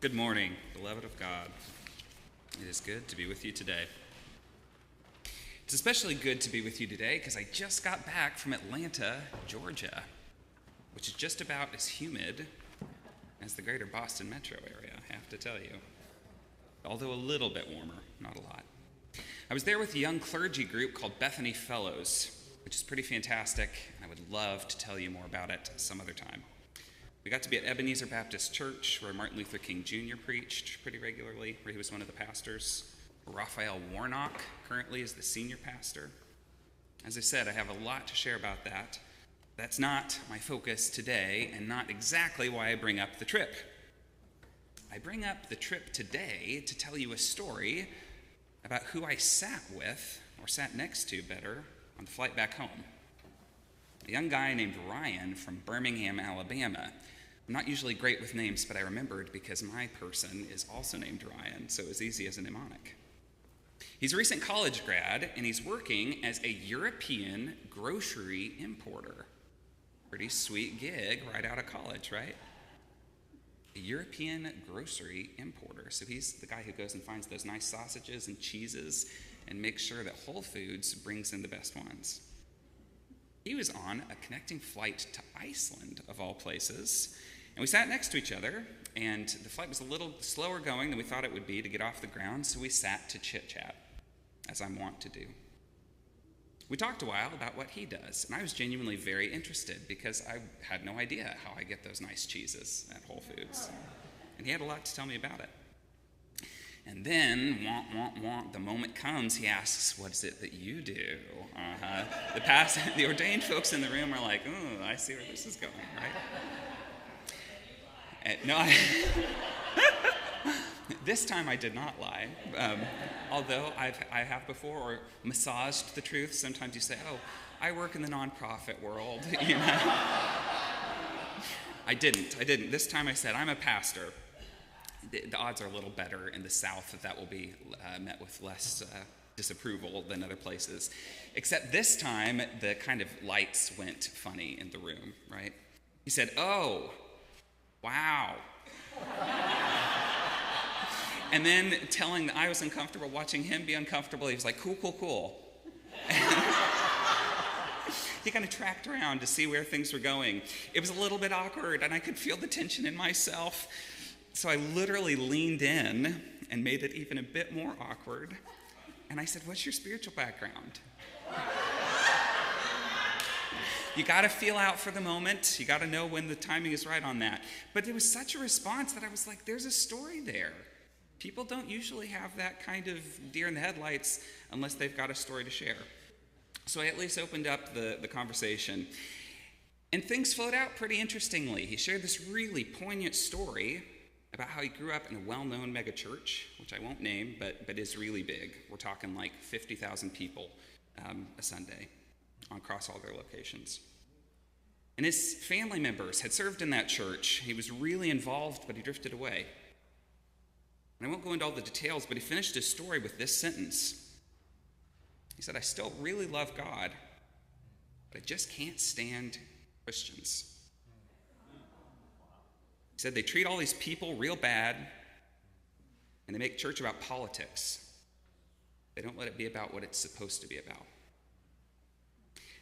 Good morning, beloved of God. It is good to be with you today. It's especially good to be with you today because I just got back from Atlanta, Georgia, which is just about as humid as the greater Boston metro area, I have to tell you. Although a little bit warmer, not a lot. I was there with a young clergy group called Bethany Fellows, which is pretty fantastic, and I would love to tell you more about it some other time. We got to be at Ebenezer Baptist Church, where Martin Luther King Jr. preached pretty regularly, where he was one of the pastors. Raphael Warnock currently is the senior pastor. As I said, I have a lot to share about that. That's not my focus today, and not exactly why I bring up the trip. I bring up the trip today to tell you a story about who I sat with, or sat next to better, on the flight back home. A young guy named Ryan from Birmingham, Alabama. I'm not usually great with names, but I remembered because my person is also named Ryan, so it was easy as a mnemonic. He's a recent college grad, and he's working as a European grocery importer. Pretty sweet gig right out of college, right? A European grocery importer. So he's the guy who goes and finds those nice sausages and cheeses and makes sure that Whole Foods brings in the best ones. He was on a connecting flight to Iceland, of all places, and we sat next to each other, and the flight was a little slower going than we thought it would be to get off the ground, so we sat to chit-chat, as I'm wont to do. We talked a while about what he does, and I was genuinely very interested because I had no idea how I get those nice cheeses at Whole Foods, and he had a lot to tell me about it. And then, the moment comes, he asks, what is it that you do? The ordained folks in the room are like, oh, I see where this is going, right? This time I did not lie, although I have before massaged the truth. Sometimes you say, oh, I work in the nonprofit world. You know? I didn't. This time I said, I'm a pastor. The odds are a little better in the South that will be met with less disapproval than other places. Except this time, the kind of lights went funny in the room, right? He said, oh, wow. And then telling that I was uncomfortable, watching him be uncomfortable, he was like, cool. He kind of tracked around to see where things were going. It was a little bit awkward, and I could feel the tension in myself. So I literally leaned in and made it even a bit more awkward. And I said, what's your spiritual background? You got to feel out for the moment. You got to know when the timing is right on that. But there was such a response that I was like, there's a story there. People don't usually have that kind of deer in the headlights unless they've got a story to share. So I at least opened up the conversation. And things flowed out pretty interestingly. He shared this really poignant story about how he grew up in a well-known mega church, which I won't name, but is really big. We're talking like 50,000 people a Sunday across all their locations. And his family members had served in that church. He was really involved, but he drifted away. And I won't go into all the details, but he finished his story with this sentence. He said, I still really love God, but I just can't stand Christians. He said they treat all these people real bad, and they make church about politics. They don't let it be about what it's supposed to be about.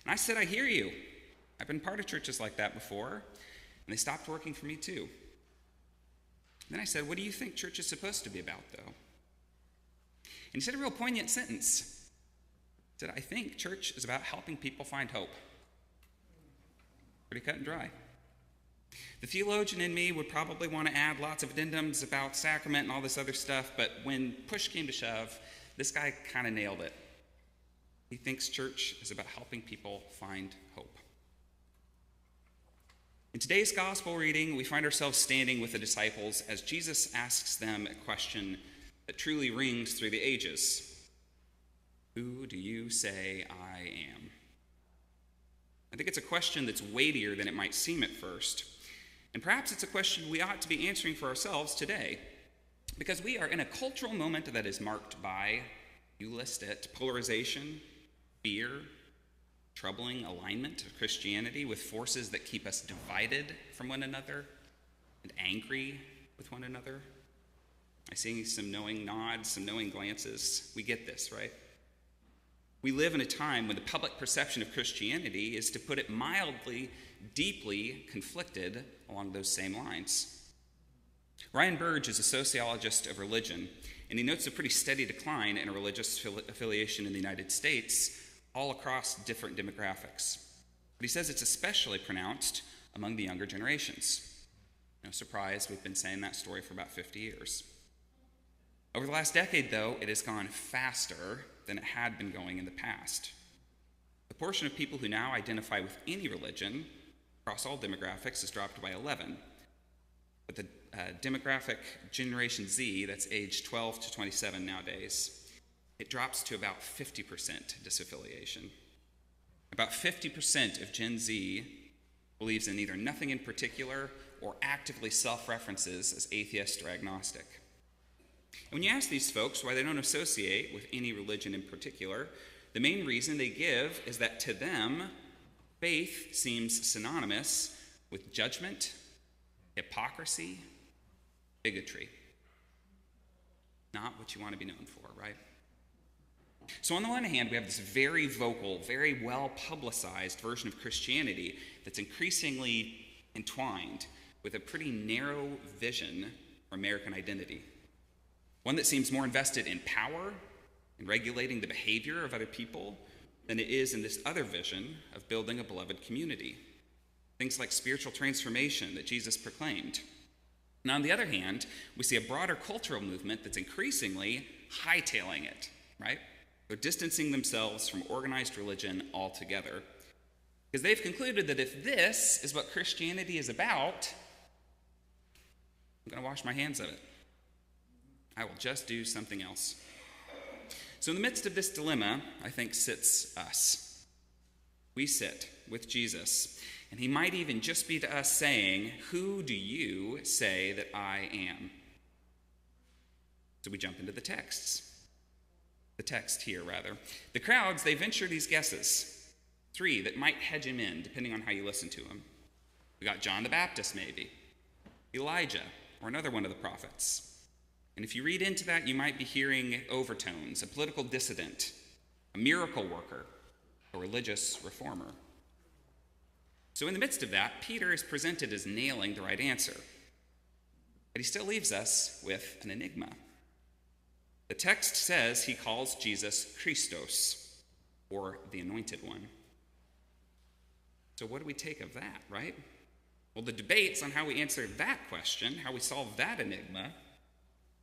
And I said, I hear you. I've been part of churches like that before, and they stopped working for me too. Then I said, what do you think church is supposed to be about, though? And he said a real poignant sentence. He said, I think church is about helping people find hope. Pretty cut and dry. The theologian in me would probably want to add lots of addendums about sacrament and all this other stuff, but when push came to shove, this guy kind of nailed it. He thinks church is about helping people find hope. In today's gospel reading, we find ourselves standing with the disciples as Jesus asks them a question that truly rings through the ages. Who do you say I am? I think it's a question that's weightier than it might seem at first. And perhaps it's a question we ought to be answering for ourselves today, because we are in a cultural moment that is marked by, you list it, polarization, fear, troubling alignment of Christianity with forces that keep us divided from one another and angry with one another. I see some knowing nods, some knowing glances. We get this, right? We live in a time when the public perception of Christianity is, to put it mildly, deeply conflicted along those same lines. Ryan Burge is a sociologist of religion, and he notes a pretty steady decline in religious affiliation in the United States all across different demographics. But he says it's especially pronounced among the younger generations. No surprise, we've been saying that story for about 50 years. Over the last decade, though, it has gone faster than it had been going in the past. The portion of people who now identify with any religion across all demographics has dropped by 11. But the demographic Generation Z, that's age 12 to 27 nowadays, it drops to about 50% disaffiliation. About 50% of Gen Z believes in either nothing in particular or actively self-references as atheist or agnostic. And when you ask these folks why they don't associate with any religion in particular, the main reason they give is that to them, faith seems synonymous with judgment, hypocrisy, bigotry. Not what you want to be known for, right? So on the one hand, we have this very vocal, very well-publicized version of Christianity that's increasingly entwined with a pretty narrow vision for American identity. One that seems more invested in power and regulating the behavior of other people than it is in this other vision of building a beloved community. Things like spiritual transformation that Jesus proclaimed. And on the other hand, we see a broader cultural movement that's increasingly hightailing it, right? They're distancing themselves from organized religion altogether. Because they've concluded that if this is what Christianity is about, I'm going to wash my hands of it. I will just do something else. So in the midst of this dilemma, I think, sits us. We sit with Jesus, and he might even just be to us saying, "Who do you say that I am?" So we jump into the texts. The text here, rather. The crowds, they venture these guesses. 3 that might hedge him in, depending on how you listen to him. We got John the Baptist, maybe. Elijah, or another one of the prophets. And if you read into that, you might be hearing overtones, a political dissident, a miracle worker, a religious reformer. So in the midst of that, Peter is presented as nailing the right answer. But he still leaves us with an enigma. The text says he calls Jesus Christos, or the Anointed One. So what do we take of that, right? Well, the debates on how we answer that question, how we solve that enigma,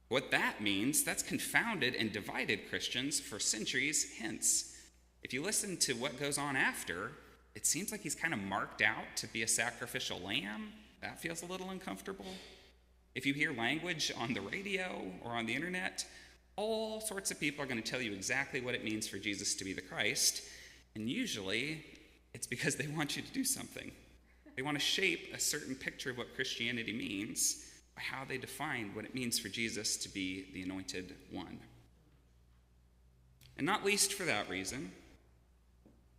what that means, that's confounded and divided Christians for centuries hence. If you listen to what goes on after, it seems like he's kind of marked out to be a sacrificial lamb. That feels a little uncomfortable. If you hear language on the radio or on the internet, all sorts of people are going to tell you exactly what it means for Jesus to be the Christ, and usually it's because they want you to do something. They want to shape a certain picture of what Christianity means by how they define what it means for Jesus to be the Anointed One. And not least for that reason,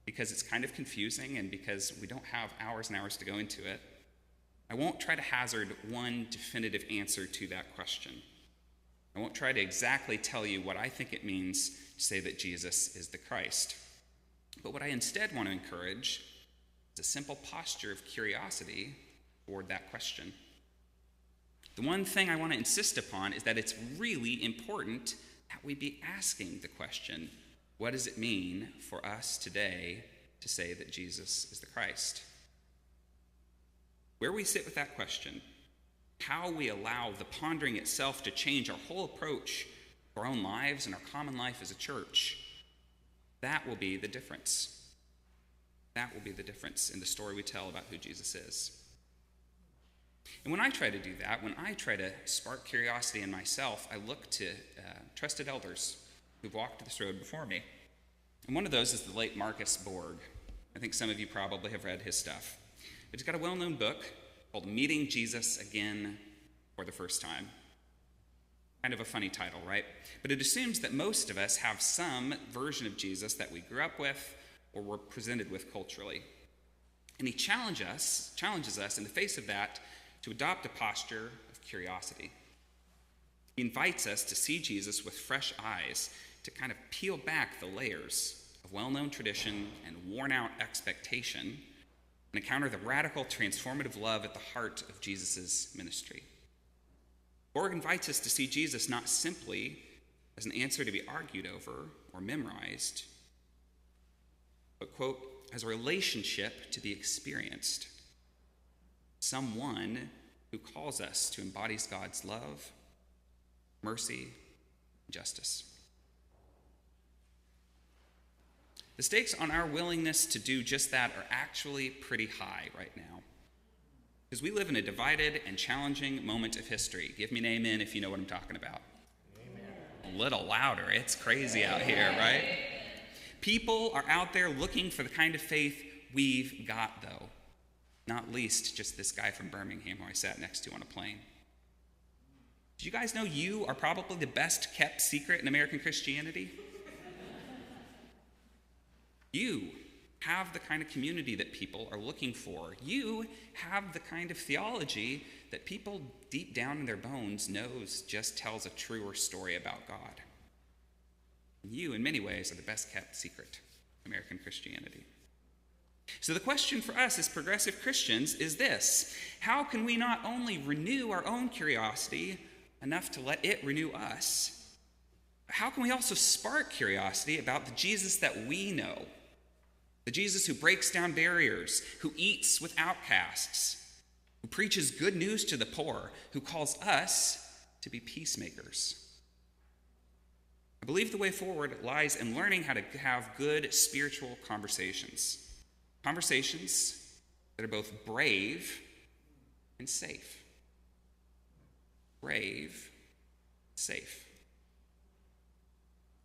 because it's kind of confusing and because we don't have hours and hours to go into it, I won't try to hazard one definitive answer to that question. I won't try to exactly tell you what I think it means to say that Jesus is the Christ. But what I instead want to encourage is a simple posture of curiosity toward that question. The one thing I want to insist upon is that it's really important that we be asking the question, what does it mean for us today to say that Jesus is the Christ? Where we sit with that question, how we allow the pondering itself to change our whole approach to our own lives and our common life as a church, that will be the difference. That will be the difference in the story we tell about who Jesus is. And when I try to do that, when I try to spark curiosity in myself, I look to trusted elders who've walked this road before me. And one of those is the late Marcus Borg. I think some of you probably have read his stuff. But he's got a well-known book called Meeting Jesus Again for the First Time. Kind of a funny title, right? But it assumes that most of us have some version of Jesus that we grew up with or were presented with culturally. And he challenges us in the face of that to adopt a posture of curiosity. He invites us to see Jesus with fresh eyes, to kind of peel back the layers of well-known tradition and worn-out expectation and encounter the radical, transformative love at the heart of Jesus' ministry. Borg invites us to see Jesus not simply as an answer to be argued over or memorized, but, quote, as a relationship to be experienced. Someone who calls us to embody God's love, mercy, and justice. The stakes on our willingness to do just that are actually pretty high right now, because we live in a divided and challenging moment of history. Give me an amen if you know what I'm talking about. Amen. A little louder. It's crazy out here, right? People are out there looking for the kind of faith we've got, though. Not least just this guy from Birmingham who I sat next to on a plane. Do you guys know you are probably the best kept secret in American Christianity? You have the kind of community that people are looking for. You have the kind of theology that people deep down in their bones knows just tells a truer story about God. You, in many ways, are the best kept secret of American Christianity. So the question for us as progressive Christians is this: how can we not only renew our own curiosity enough to let it renew us, but how can we also spark curiosity about the Jesus that we know? The Jesus who breaks down barriers, who eats with outcasts, who preaches good news to the poor, who calls us to be peacemakers. I believe the way forward lies in learning how to have good spiritual conversations. Conversations that are both brave and safe. Brave, safe.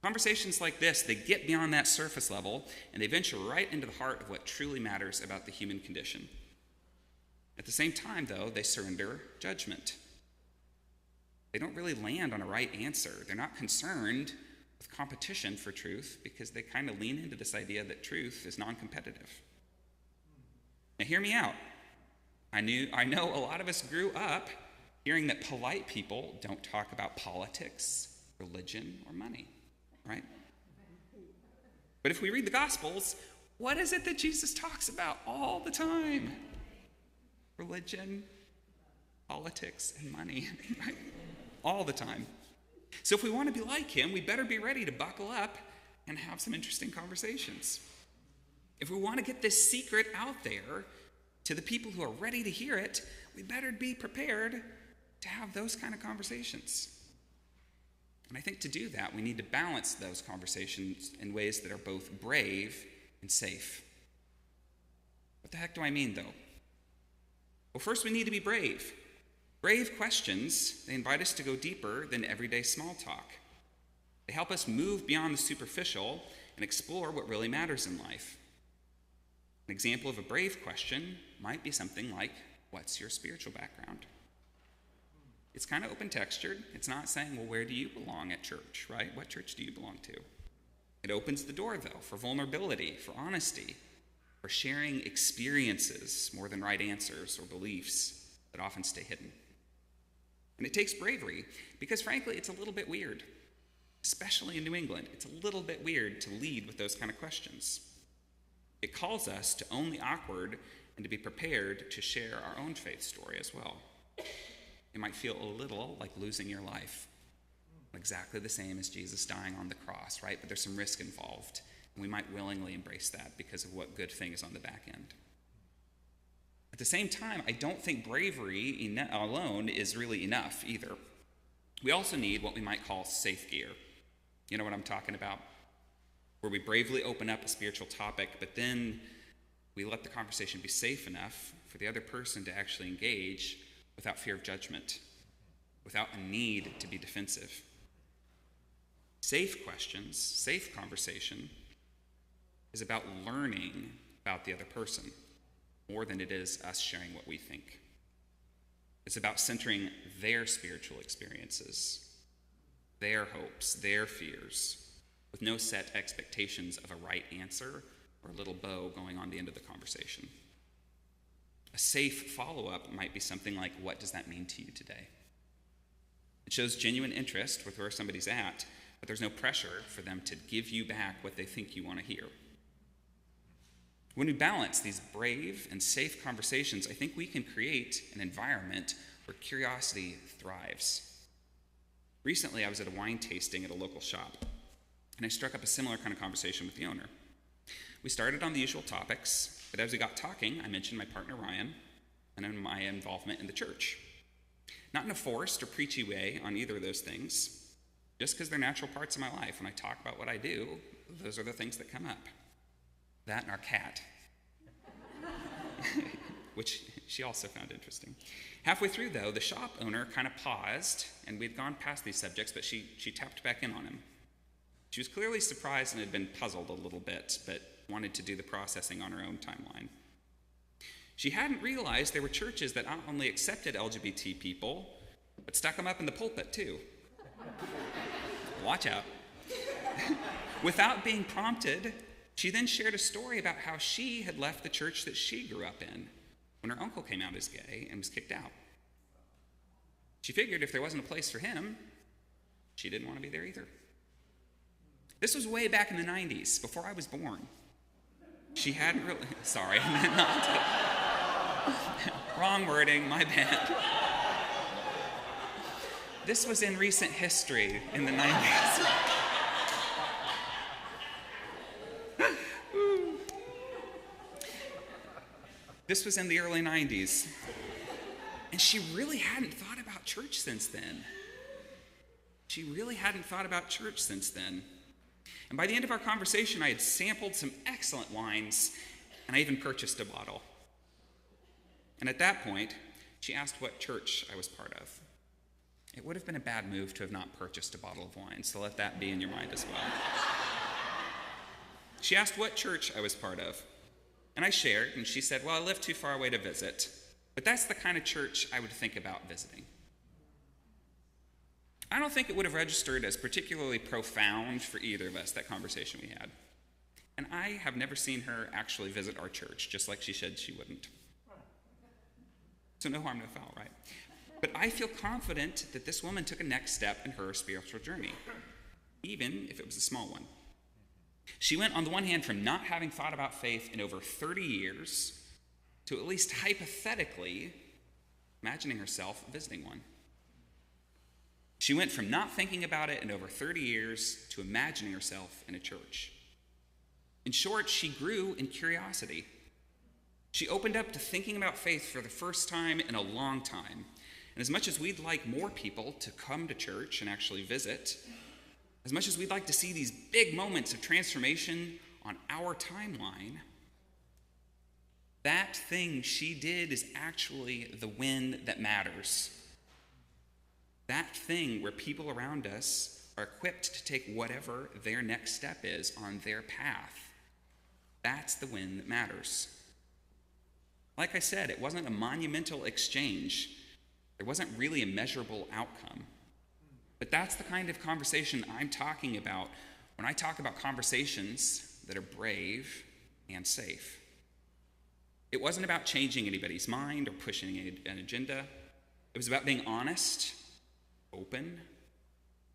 Conversations like this, they get beyond that surface level and they venture right into the heart of what truly matters about the human condition. At the same time, though, they surrender judgment. They don't really land on a right answer. They're not concerned with competition for truth because they kind of lean into this idea that truth is non-competitive. Now, hear me out. I know a lot of us grew up hearing that polite people don't talk about politics, religion, or money, right? But if we read the Gospels, what is it that Jesus talks about all the time? Religion, politics, and money, right? All the time. So if we want to be like him, we better be ready to buckle up and have some interesting conversations. If we want to get this secret out there to the people who are ready to hear it, we better be prepared to have those kind of conversations. And I think to do that, we need to balance those conversations in ways that are both brave and safe. What the heck do I mean, though? Well, first we need to be brave. Brave questions, they invite us to go deeper than everyday small talk. They help us move beyond the superficial and explore what really matters in life. An example of a brave question might be something like, what's your spiritual background? It's kind of open-textured. It's not saying, well, where do you belong at church, right? What church do you belong to? It opens the door, though, for vulnerability, for honesty, for sharing experiences more than right answers or beliefs that often stay hidden. And it takes bravery because, frankly, it's a little bit weird, especially in New England. It's a little bit weird to lead with those kind of questions. It calls us to own the awkward and to be prepared to share our own faith story as well. It might feel a little like losing your life, exactly the same as Jesus dying on the cross, right? But there's some risk involved, and we might willingly embrace that because of what good thing is on the back end. At the same time, I don't think bravery alone is really enough either. We also need what we might call safe gear. You know what I'm talking about? Where we bravely open up a spiritual topic, but then we let the conversation be safe enough for the other person to actually engage without fear of judgment, without a need to be defensive. Safe questions, safe conversation is about learning about the other person more than it is us sharing what we think. It's about centering their spiritual experiences, their hopes, their fears, with no set expectations of a right answer or a little bow going on the end of the conversation. A safe follow-up might be something like, what does that mean to you today? It shows genuine interest with where somebody's at, but there's no pressure for them to give you back what they think you want to hear. When we balance these brave and safe conversations, I think we can create an environment where curiosity thrives. Recently, I was at a wine tasting at a local shop, and I struck up a similar kind of conversation with the owner. We started on the usual topics, but as we got talking, I mentioned my partner Ryan and my involvement in the church. Not in a forced or preachy way on either of those things, just because they're natural parts of my life. When I talk about what I do, those are the things that come up. That and our cat, which she also found interesting. Halfway through, though, the shop owner kind of paused, and we'd gone past these subjects, but she tapped back in on him. She was clearly surprised and had been puzzled a little bit, but wanted to do the processing on her own timeline. She hadn't realized there were churches that not only accepted LGBT people, but stuck them up in the pulpit, too. Watch out. Without being prompted, she then shared a story about how she had left the church that she grew up in when her uncle came out as gay and was kicked out. She figured if there wasn't a place for him, she didn't want to be there either. This was way back in the 90s, before I was born. She hadn't really, sorry, I meant not to. Wrong wording, my bad. This was in recent history in the 90s. This was in the early 90s. And she really hadn't thought about church since then. And by the end of our conversation, I had sampled some excellent wines, and I even purchased a bottle. And at that point, she asked what church I was part of. It would have been a bad move to have not purchased a bottle of wine, so let that be in your mind as well. She asked what church I was part of. And I shared, and she said, well, I live too far away to visit, but that's the kind of church I would think about visiting. I don't think it would have registered as particularly profound for either of us, that conversation we had. And I have never seen her actually visit our church, just like she said she wouldn't. So no harm, no foul, right? But I feel confident that this woman took a next step in her spiritual journey, even if it was a small one. She went, on the one hand, from not having thought about faith in over 30 years to at least hypothetically imagining herself visiting one. She went from not thinking about it in over 30 years to imagining herself in a church. In short, she grew in curiosity. She opened up to thinking about faith for the first time in a long time. And as much as we'd like more people to come to church and actually visit, as much as we'd like to see these big moments of transformation on our timeline, that thing she did is actually the win that matters. That thing where people around us are equipped to take whatever their next step is on their path. That's the win that matters. Like I said, it wasn't a monumental exchange. There wasn't really a measurable outcome. But that's the kind of conversation I'm talking about when I talk about conversations that are brave and safe. It wasn't about changing anybody's mind or pushing an agenda. It was about being honest, open,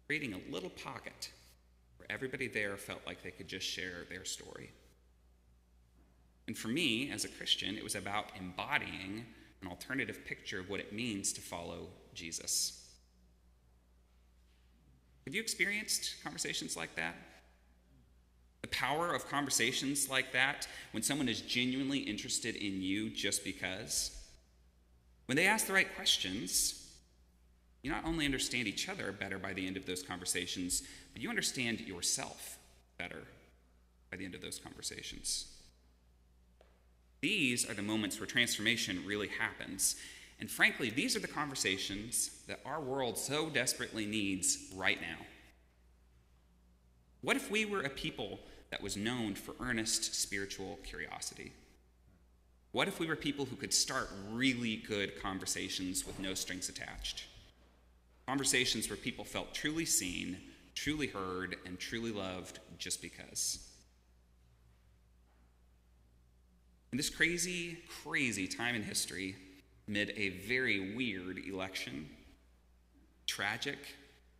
creating a little pocket where everybody there felt like they could just share their story. And for me, as a Christian, it was about embodying an alternative picture of what it means to follow Jesus. Have you experienced conversations like that? The power of conversations like that when someone is genuinely interested in you just because? When they ask the right questions, you not only understand each other better by the end of those conversations, but you understand yourself better by the end of those conversations. These are the moments where transformation really happens. And frankly, these are the conversations that our world so desperately needs right now. What if we were a people that was known for earnest spiritual curiosity? What if we were people who could start really good conversations with no strings attached? Conversations where people felt truly seen, truly heard, and truly loved just because. In this crazy, crazy time in history, amid a very weird election, tragic,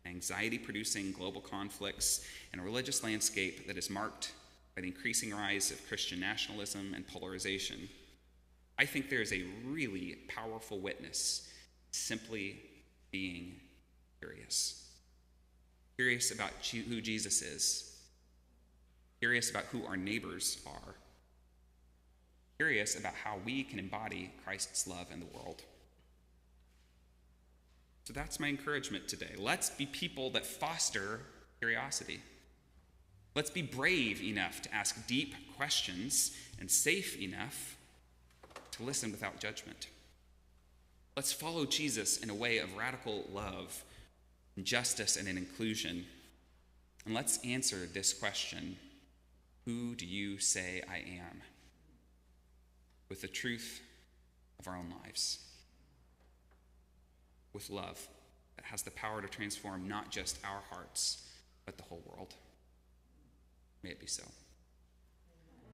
anxiety-producing global conflicts, and a religious landscape that is marked by the increasing rise of Christian nationalism and polarization, I think there is a really powerful witness simply being curious. Curious about who Jesus is. Curious about who our neighbors are. Curious about how we can embody Christ's love in the world. So that's my encouragement today. Let's be people that foster curiosity. Let's be brave enough to ask deep questions and safe enough to listen without judgment. Let's follow Jesus in a way of radical love, and justice, and inclusion. And let's answer this question: who do you say I am? With the truth of our own lives. With love that has the power to transform not just our hearts, but the whole world. May it be so.